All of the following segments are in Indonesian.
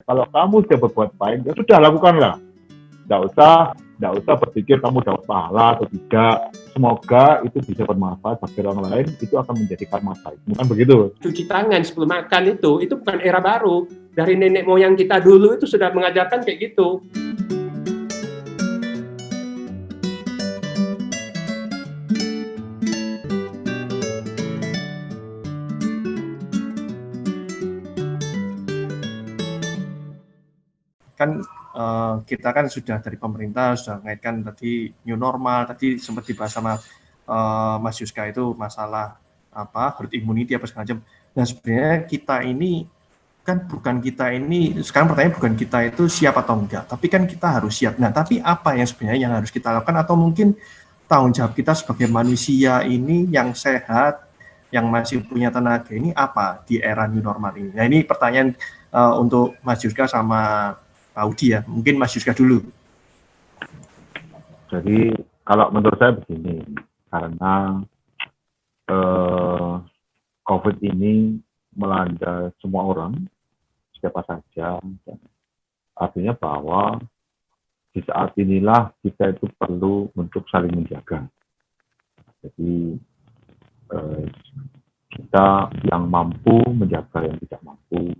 Kalau kamu sudah berbuat baik, ya sudah lakukanlah. Nggak usah berpikir kamu dapat pahala atau tidak. Semoga itu bisa bermanfaat bagi orang lain, itu akan menjadi karma baik. Bukan begitu? Cuci tangan sebelum makan itu bukan era baru. Dari nenek moyang kita dulu itu sudah mengajarkan kayak gitu. Kan kita kan sudah dari pemerintah sudah mengaitkan tadi new normal, tadi sempat dibahas sama Mas Yuska itu masalah herd immunity apa segala macam. Nah sebenarnya kita ini kan bukan kita ini, sekarang pertanyaan bukan kita itu siap atau enggak, tapi kan kita harus siap. Nah tapi apa yang sebenarnya yang harus kita lakukan, atau mungkin tanggung jawab kita sebagai manusia ini yang sehat, yang masih punya tenaga ini apa di era new normal ini? Nah ini pertanyaan untuk Mas Yuska sama Pak Udi ya, mungkin Mas Yuska dulu. Jadi kalau menurut saya begini, karena COVID ini melanda semua orang, siapa saja, dan artinya bahwa di saat inilah kita itu perlu untuk saling menjaga. Jadi kita yang mampu menjaga yang tidak mampu,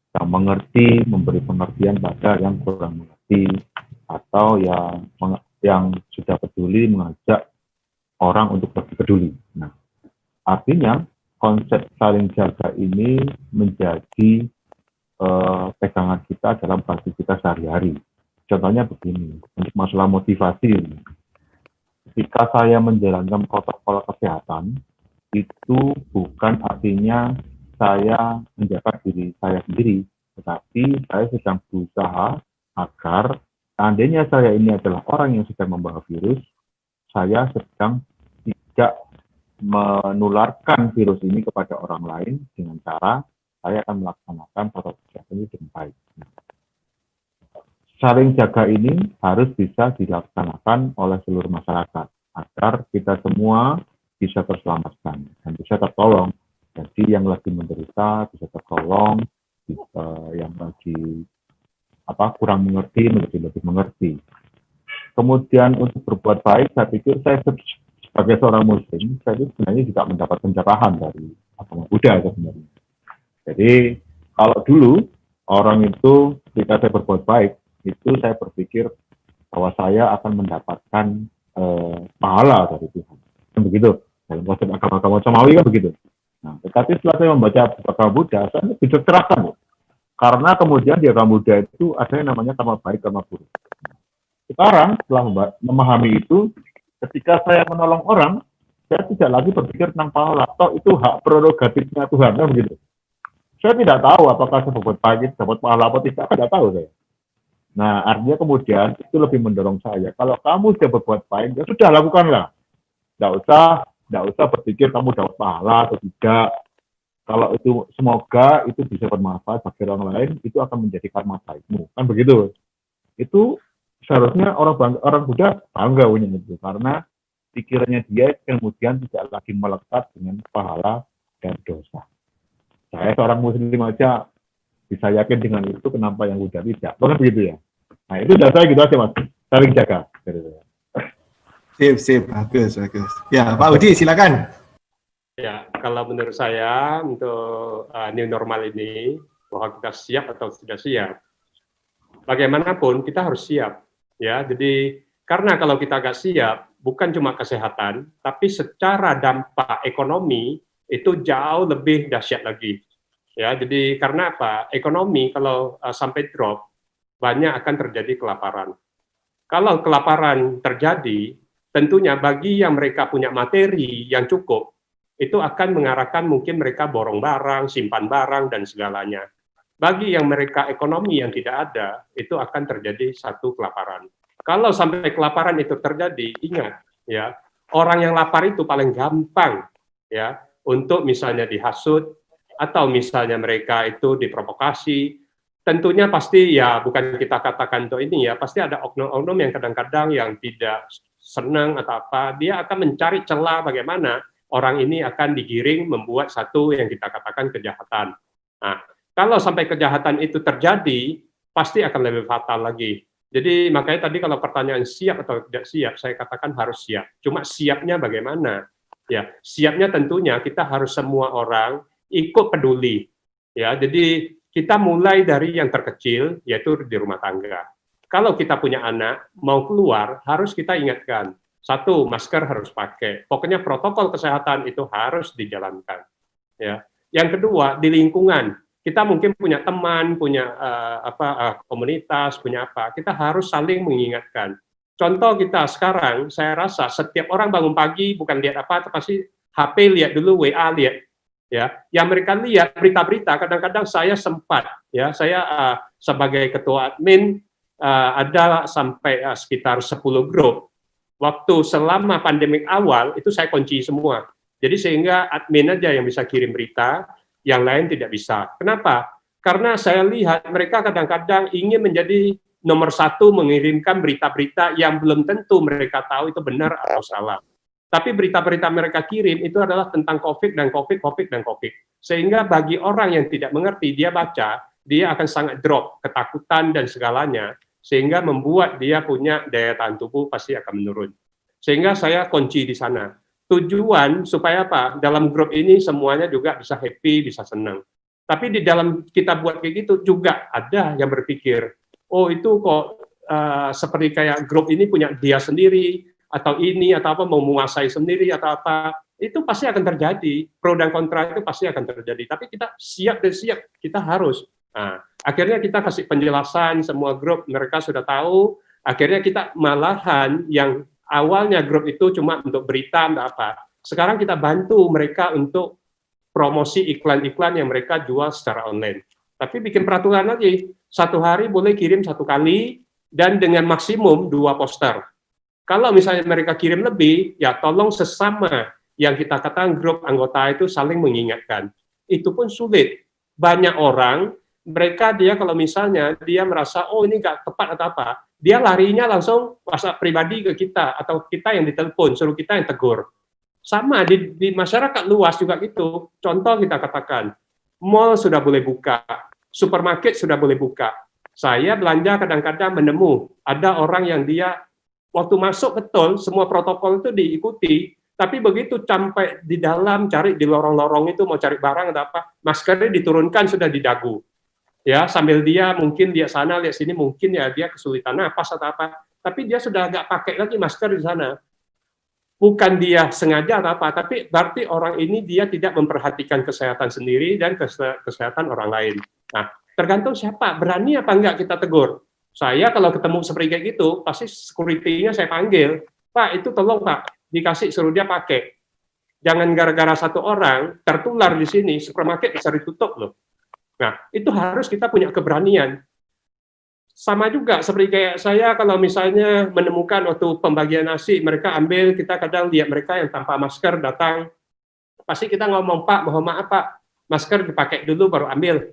yang mengerti memberi pengertian pada yang kurang mengerti, atau yang sudah peduli mengajak orang untuk lebih peduli. Nah, artinya konsep saling jaga ini menjadi pegangan kita dalam aktivitas sehari-hari. Contohnya begini, untuk masalah motivasi, ketika saya menjalankan protokol kesehatan, itu bukan artinya saya menjaga diri saya sendiri, tetapi saya sedang berusaha agar seandainya saya ini adalah orang yang sedang membawa virus, saya sedang tidak menularkan virus ini kepada orang lain dengan cara saya akan melaksanakan protokol kesehatan ini dengan baik. Saling jaga ini harus bisa dilaksanakan oleh seluruh masyarakat agar kita semua bisa terselamatkan dan bisa tertolong. Jadi yang lagi menderita bisa tertolong, yang lagi kurang mengerti menjadi lebih mengerti. Kemudian untuk berbuat baik, saya pikir saya sebagai seorang Muslim, saya itu sebenarnya juga mendapat pencerahan dari agama Buddha sebenarnya. Jadi kalau dulu orang itu ketika saya berbuat baik, itu saya berpikir bahwa saya akan mendapatkan pahala dari Tuhan. Kan begitu. Dalam konsep agama-agama Samawi kan begitu. Nah, tetapi setelah saya membaca agama Buddha, saya bisa cerahkan. Karena kemudian di agama Buddha itu ada yang namanya karma baik, karma buruk. Sekarang setelah memahami itu, ketika saya menolong orang, saya tidak lagi berpikir tentang pahala. Atau itu hak prerogatifnya Tuhan, kan begitu. Saya tidak tahu apakah saya berbuat baik dapat pahala atau tidak, tidak tahu saya. Nah, artinya kemudian itu lebih mendorong saya. Kalau kamu sudah berbuat baik, ya sudah lakukanlah. Tidak usah berpikir kamu dapat pahala atau tidak. Kalau itu semoga itu bisa bermanfaat bagi orang lain, itu akan menjadi karma baikmu. Kan begitu. Itu seharusnya orang Buddha bangga punya itu, karena pikirannya dia kemudian tidak lagi melekat dengan pahala dan dosa. Saya seorang Muslim aja bisa yakin dengan itu, kenapa yang Buddha tidak? Bukan begitu ya? Nah itu dasar gitu aja Mas, saling jaga. Sip, bagus. Ya, Pak Udi silakan. Ya, kalau menurut saya untuk new normal ini, bahwa kita siap atau tidak siap, bagaimanapun kita harus siap. Ya, jadi karena kalau kita nggak siap, bukan cuma kesehatan, tapi secara dampak ekonomi itu jauh lebih dahsyat lagi. Ya, jadi karena apa? Ekonomi kalau sampai drop, banyak akan terjadi kelaparan. Kalau kelaparan terjadi, tentunya bagi yang mereka punya materi yang cukup, itu akan mengarahkan mungkin mereka borong barang, simpan barang, dan segalanya. Bagi yang mereka ekonomi yang tidak ada, itu akan terjadi satu kelaparan. Kalau sampai kelaparan itu terjadi, ingat, ya, orang yang lapar itu paling gampang, ya, untuk misalnya dihasut, atau misalnya mereka itu diprovokasi. Tentunya pasti ya bukan kita katakan untuk ini ya, pasti ada oknum-oknum yang kadang-kadang yang tidak senang atau apa, dia akan mencari celah bagaimana orang ini akan digiring membuat satu yang kita katakan kejahatan. Nah, Kalau sampai kejahatan itu terjadi, pasti akan lebih fatal lagi. Jadi makanya tadi kalau pertanyaan siap atau tidak siap, saya katakan harus siap. Cuma siapnya bagaimana? Ya, siapnya tentunya kita harus semua orang ikut peduli. Ya, jadi kita mulai dari yang terkecil, yaitu di rumah tangga. Kalau kita punya anak, mau keluar, harus kita ingatkan. Satu, masker harus pakai. Pokoknya protokol kesehatan itu harus dijalankan. Ya. Yang kedua, di lingkungan. Kita mungkin punya teman, punya komunitas, punya apa. Kita harus saling mengingatkan. Contoh kita sekarang, saya rasa setiap orang bangun pagi bukan lihat apa, pasti HP lihat dulu, WA lihat. Ya, yang mereka lihat berita-berita. Kadang-kadang saya sempat, ya, saya sebagai ketua admin ada sampai sekitar 10 grup. Waktu selama pandemik awal itu saya kunci semua. Jadi sehingga admin aja yang bisa kirim berita, yang lain tidak bisa. Kenapa? Karena saya lihat mereka kadang-kadang ingin menjadi nomor satu mengirimkan berita-berita yang belum tentu mereka tahu itu benar atau salah. Tapi berita-berita mereka kirim itu adalah tentang COVID dan COVID, COVID dan COVID. Sehingga bagi orang yang tidak mengerti, dia baca, dia akan sangat drop, ketakutan dan segalanya, sehingga membuat dia punya daya tahan tubuh pasti akan menurun. Sehingga saya kunci di sana. Tujuan supaya apa? Dalam grup ini semuanya juga bisa happy, bisa senang. Tapi di dalam kita buat kayak gitu juga ada yang berpikir, oh itu kok seperti kayak grup ini punya dia sendiri, atau ini, atau apa, mau menguasai sendiri, atau apa. Itu pasti akan terjadi. Pro dan kontra itu pasti akan terjadi. Tapi kita siap dan siap, kita harus. Nah, akhirnya kita kasih penjelasan, semua grup mereka sudah tahu, akhirnya kita malahan yang awalnya grup itu cuma untuk berita, untuk apa. Sekarang kita bantu mereka untuk promosi iklan-iklan yang mereka jual secara online. Tapi bikin peraturan lagi, 1 hari boleh kirim 1 kali, dan dengan maksimum 2 poster. Kalau misalnya mereka kirim lebih, ya tolong sesama yang kita katakan grup anggota itu saling mengingatkan. Itu pun sulit. Banyak orang, mereka dia kalau misalnya dia merasa, oh ini nggak tepat atau apa, dia larinya langsung WhatsApp pribadi ke kita, atau kita yang ditelepon, suruh kita yang tegur. Sama, di masyarakat luas juga gitu. Contoh kita katakan, mall sudah boleh buka, supermarket sudah boleh buka. Saya belanja kadang-kadang menemu, ada orang yang dia, waktu masuk betul, semua protokol itu diikuti, tapi begitu sampai di dalam, cari di lorong-lorong itu, mau cari barang atau apa, maskernya diturunkan sudah di dagu. Ya, sambil dia mungkin lihat sana, lihat sini, mungkin ya dia kesulitan napas atau apa, tapi dia sudah nggak pakai lagi masker di sana. Bukan dia sengaja atau apa, tapi berarti orang ini dia tidak memperhatikan kesehatan sendiri dan kesehatan orang lain. Nah, tergantung siapa, berani apa enggak kita tegur. Saya kalau ketemu seperti kayak gitu, pasti security-nya saya panggil, Pak, itu tolong Pak, dikasih suruh dia pakai. Jangan gara-gara 1 orang tertular di sini, supermarket bisa ditutup loh. Nah, itu harus kita punya keberanian. Sama juga seperti kayak saya kalau misalnya menemukan waktu pembagian nasi, mereka ambil, kita kadang lihat mereka yang tanpa masker datang, pasti kita ngomong, Pak, mohon maaf Pak, masker dipakai dulu baru ambil.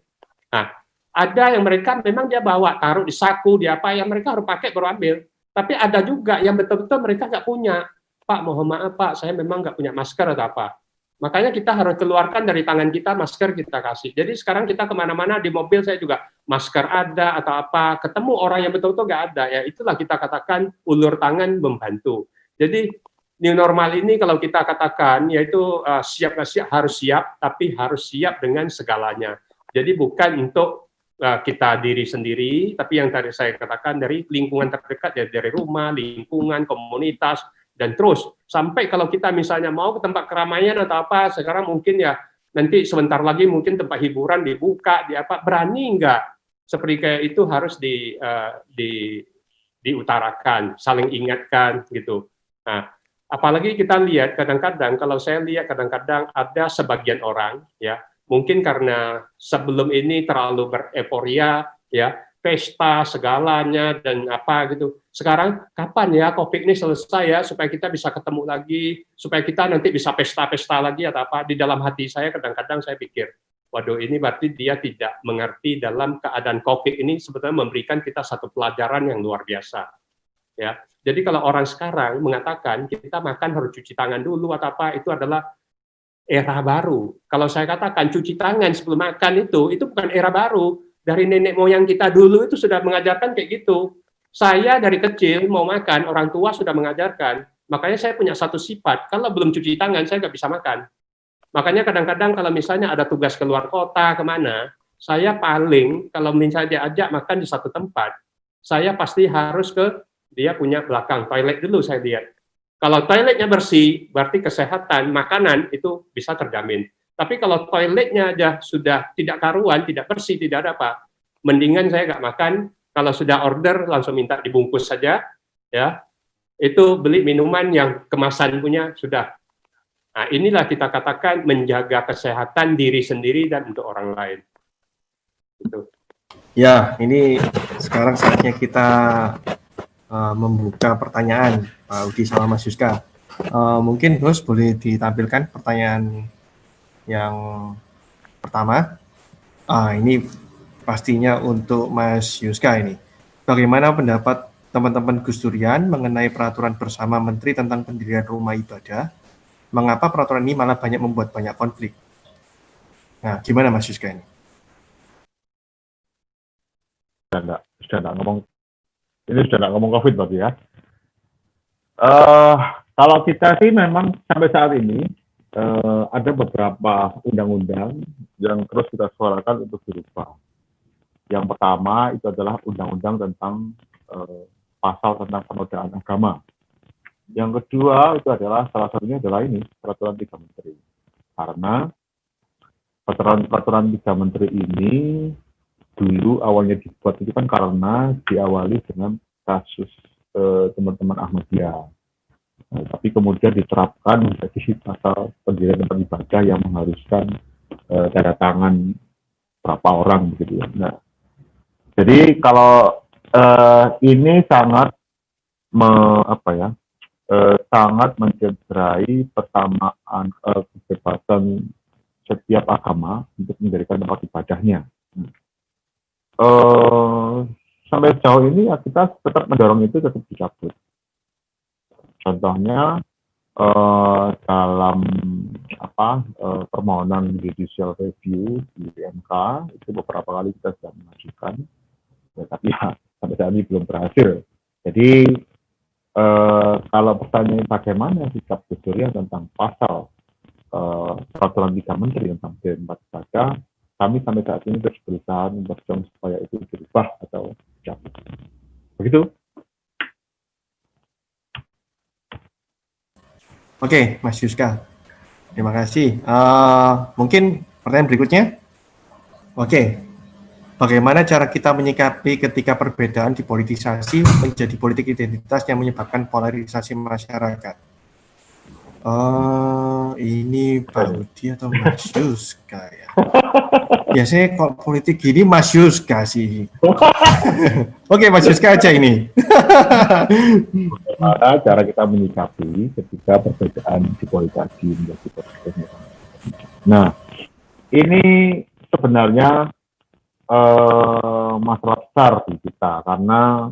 Nah, ada yang mereka memang dia bawa, taruh di saku, di apa, yang mereka harus pakai baru ambil. Tapi ada juga yang betul-betul mereka nggak punya. Pak, mohon maaf Pak, saya memang nggak punya masker atau apa. Makanya kita harus keluarkan dari tangan kita, masker kita kasih. Jadi sekarang kita kemana-mana, di mobil saya juga masker ada atau apa, ketemu orang yang betul-betul nggak ada, ya itulah kita katakan ulur tangan membantu. Jadi new normal ini kalau kita katakan, yaitu siap nggak siap, harus siap, tapi harus siap dengan segalanya. Jadi bukan untuk kita diri sendiri, tapi yang tadi saya katakan dari lingkungan terdekat, dari rumah, lingkungan, komunitas, dan terus sampai kalau kita misalnya mau ke tempat keramaian atau apa, sekarang mungkin ya nanti sebentar lagi mungkin tempat hiburan dibuka, di apa, berani enggak seperti kayak itu harus diutarakan, saling ingatkan gitu. Nah, apalagi kita lihat kadang-kadang, kalau saya lihat kadang-kadang ada sebagian orang ya, mungkin karena sebelum ini terlalu bereporia ya, pesta segalanya dan apa gitu. Sekarang kapan ya COVID ini selesai ya, supaya kita bisa ketemu lagi, supaya kita nanti bisa pesta-pesta lagi atau apa. Di dalam hati saya kadang-kadang saya pikir, waduh ini berarti dia tidak mengerti dalam keadaan COVID ini sebetulnya memberikan kita satu pelajaran yang luar biasa. Ya, jadi kalau orang sekarang mengatakan kita makan harus cuci tangan dulu atau apa, itu adalah era baru. Kalau saya katakan cuci tangan sebelum makan itu bukan era baru. Dari nenek moyang kita dulu itu sudah mengajarkan kayak gitu. Saya dari kecil mau makan, orang tua sudah mengajarkan. Makanya saya punya satu sifat, kalau belum cuci tangan saya nggak bisa makan. Makanya kadang-kadang kalau misalnya ada tugas keluar kota kemana, saya paling kalau misalnya diajak makan di satu tempat, saya pasti harus ke dia punya belakang toilet dulu saya lihat. Kalau toiletnya bersih, berarti kesehatan makanan itu bisa terjamin. Tapi kalau toiletnya aja sudah tidak karuan, tidak bersih, tidak ada apa, mendingan saya nggak makan. Kalau sudah order langsung minta dibungkus saja, ya. Itu beli minuman yang kemasan punya sudah. Nah, inilah kita katakan menjaga kesehatan diri sendiri dan untuk orang lain. Itu. Ya, ini sekarang saatnya kita membuka pertanyaan Pak Udi sama Mas Yuska. Mungkin Gus boleh ditampilkan pertanyaan yang pertama. Ini pastinya untuk Mas Yuska ini. Bagaimana pendapat teman-teman Gus Durian mengenai peraturan bersama Menteri tentang pendirian rumah ibadah? Mengapa peraturan ini malah membuat banyak konflik? Nah, gimana Mas Yuska ini? Sudah nggak ngomong, ini sudah nggak ngomong COVID berarti ya. Kalau kita sih memang sampai saat ini ada beberapa undang-undang yang terus kita suarakan untuk dirubah. Yang pertama itu adalah undang-undang tentang pasal tentang penodaan agama. Yang kedua itu adalah salah satunya adalah ini peraturan 3 menteri. Karena peraturan 3 menteri ini dulu awalnya dibuat itu kan karena diawali dengan kasus teman-teman Ahmadiyah. Tapi kemudian diterapkan menjadi pasal pendirian tempat ibadah yang mengharuskan tanda tangan berapa orang begitu ya. Nah, jadi kalau ini sangat sangat mencederai persamaan kebebasan setiap agama untuk mendirikan tempat ibadahnya. Sampai sejauh ini ya kita tetap mendorong itu tetap dicabut. Contohnya dalam permohonan judicial review di MK itu beberapa kali kita sudah mengajukan, ya, tapi ya sampai saat ini belum berhasil. Jadi kalau pertanyaan bagaimana sikap Gus Durian tentang pasal peraturan 3 menteri tentang tempat ibadah, kami sampai saat ini terus berusaha mendorong supaya itu dirubah atau dicabut. Begitu. Oke, Mas Yuska. Terima kasih. Mungkin pertanyaan berikutnya. Oke. Bagaimana cara kita menyikapi ketika perbedaan dipolitisasi menjadi politik identitas yang menyebabkan polarisasi masyarakat? Ini Pak Udi atau Mas Yuska ya? Biasanya kalau politik gini Mas Yuska sih. Oke, Mas Yuska aja ini. Bagaimana cara kita menyikapi ketika perbedaan dipolitisasi menjadi politik? Nah, ini sebenarnya masalah besar di kita karena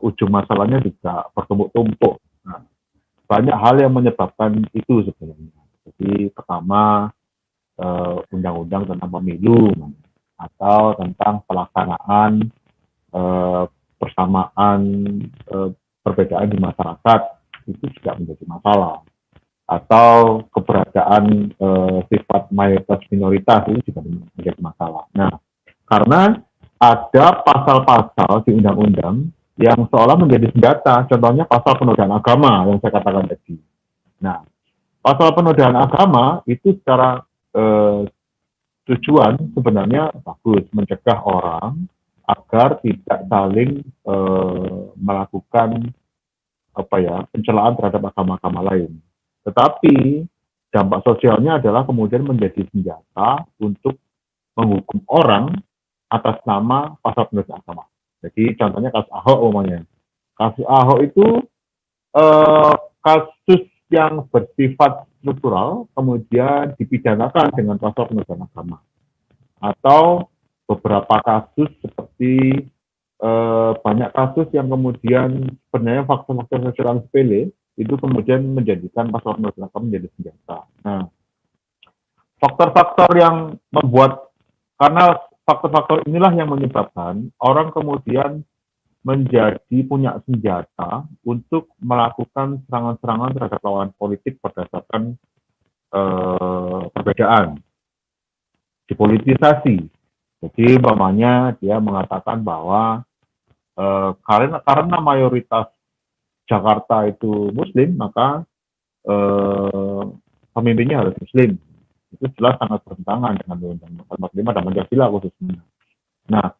ujung masalahnya juga bertumpuk-tumpuk. Nah, banyak hal yang menyebabkan itu sebenarnya. Jadi pertama undang-undang tentang pemilu atau tentang pelaksanaan persamaan perbedaan di masyarakat itu juga menjadi masalah. Atau keberadaan sifat mayoritas minoritas itu juga menjadi masalah. Nah, karena ada pasal-pasal di undang-undang yang seolah menjadi senjata, contohnya pasal penodaan agama yang saya katakan tadi. Nah, pasal penodaan agama itu secara tujuan sebenarnya bagus, mencegah orang agar tidak saling melakukan pencelaan terhadap agama-agama lain. Tetapi dampak sosialnya adalah kemudian menjadi senjata untuk menghukum orang atas nama pasal penodaan agama. Jadi contohnya kasus Ahok umumnya. Kasus Ahok itu kasus yang bersifat struktural kemudian dipidanakan dengan pasal penodaan agama. Atau beberapa kasus seperti banyak kasus yang kemudian sebenarnya faktor-faktor sosial sepele itu kemudian menjadikan pasal penodaan agama menjadi senjata. Nah, faktor-faktor yang membuat, karena faktor-faktor inilah yang menyebabkan orang kemudian menjadi punya senjata untuk melakukan serangan-serangan terhadap lawan politik berdasarkan perbedaan, dipolitisasi. Jadi umpamanya dia mengatakan bahwa karena mayoritas Jakarta itu Muslim, maka pemimpinnya harus Muslim. Itu jelas sangat bertentangan dengan Undang-Undang 45 dan Pancasila khususnya. Nah,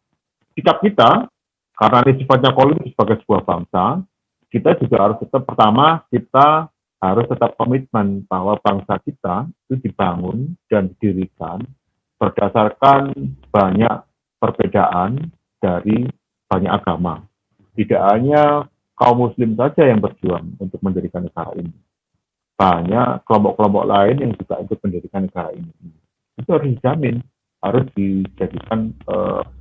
sikap kita, karena ini sifatnya politik sebagai sebuah bangsa, kita juga harus tetap, pertama, kita harus tetap komitmen bahwa bangsa kita itu dibangun dan didirikan berdasarkan banyak perbedaan dari banyak agama. Tidak hanya kaum muslim saja yang berjuang untuk mendirikan negara ini. Banyak kelompok-kelompok lain yang juga ikut mendirikan negara ini. Itu harus dijamin, harus dijadikan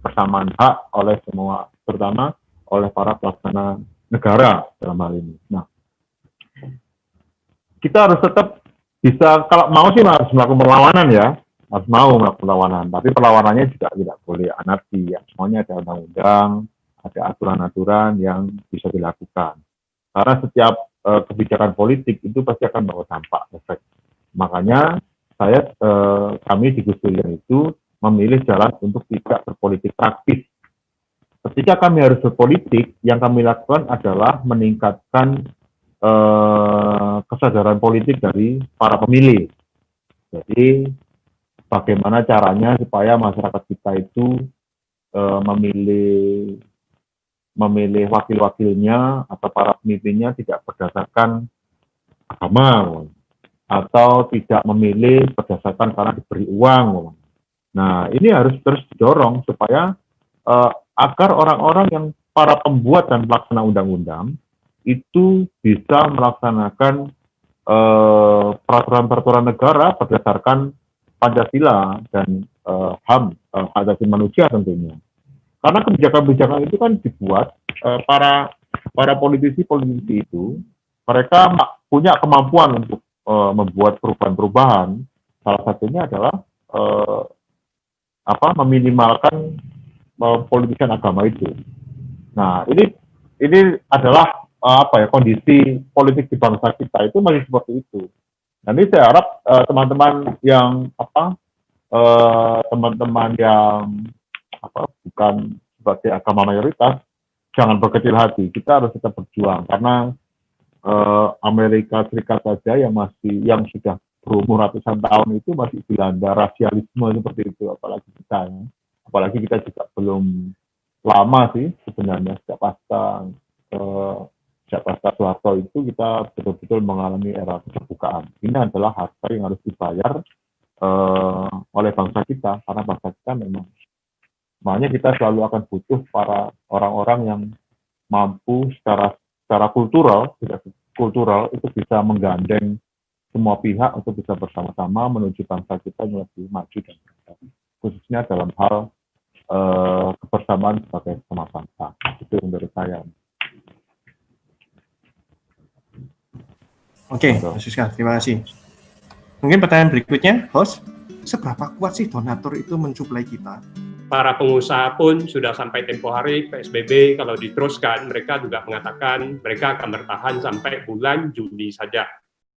persamaan hak oleh semua, terutama oleh para pelaksana negara dalam hal ini. Nah, kita harus tetap bisa, kalau mau sih harus melakukan perlawanan ya, harus mau melakukan perlawanan, tapi perlawanannya juga tidak boleh anarki ya, semuanya ada undang-undang, ada aturan-aturan yang bisa dilakukan. Karena setiap kebijakan politik itu pasti akan membawa dampak, efek. Makanya kami di Gus Durian itu memilih jalan untuk tidak berpolitik praktis. Ketika kami harus berpolitik, yang kami lakukan adalah meningkatkan kesadaran politik dari para pemilih. Jadi bagaimana caranya supaya masyarakat kita itu memilih wakil-wakilnya atau para pemimpinnya tidak berdasarkan agama atau tidak memilih berdasarkan karena diberi uang. Nah, ini harus terus didorong supaya agar orang-orang yang para pembuat dan pelaksana undang-undang itu bisa melaksanakan peraturan-peraturan negara berdasarkan Pancasila dan HAM, hak asasi manusia tentunya. Karena kebijakan-kebijakan itu kan dibuat para politisi-politisi itu, mereka punya kemampuan untuk membuat perubahan-perubahan. Salah satunya adalah meminimalkan politikan agama itu. Nah, ini adalah kondisi politik di bangsa kita itu masih seperti itu. Nanti saya harap teman-teman yang bukan sebagai agama mayoritas jangan berkecil hati. Kita harus tetap berjuang karena Amerika Serikat saja yang sudah berumur ratusan tahun itu masih dilanda rasialisme seperti itu, apalagi kita ya. Apalagi kita juga belum lama sih sebenarnya sejak pasca Soeharto itu kita betul-betul mengalami era keterbukaan. Ini adalah harta yang harus dibayar oleh bangsa kita, karena bangsa kita memang, makanya kita selalu akan butuh para orang-orang yang mampu secara kultural itu bisa menggandeng semua pihak untuk bisa bersama-sama menuju bangsa kita yang lebih maju dan berkembang, khususnya dalam hal kebersamaan sebagai sama bangsa. Itu menurut saya. Oke, Mas Siska, terima kasih. Mungkin pertanyaan berikutnya, host, seberapa kuat sih donatur itu mensuplai kita? Para pengusaha pun sudah sampai tempo hari PSBB, kalau diteruskan, mereka juga mengatakan mereka akan bertahan sampai bulan Juli saja.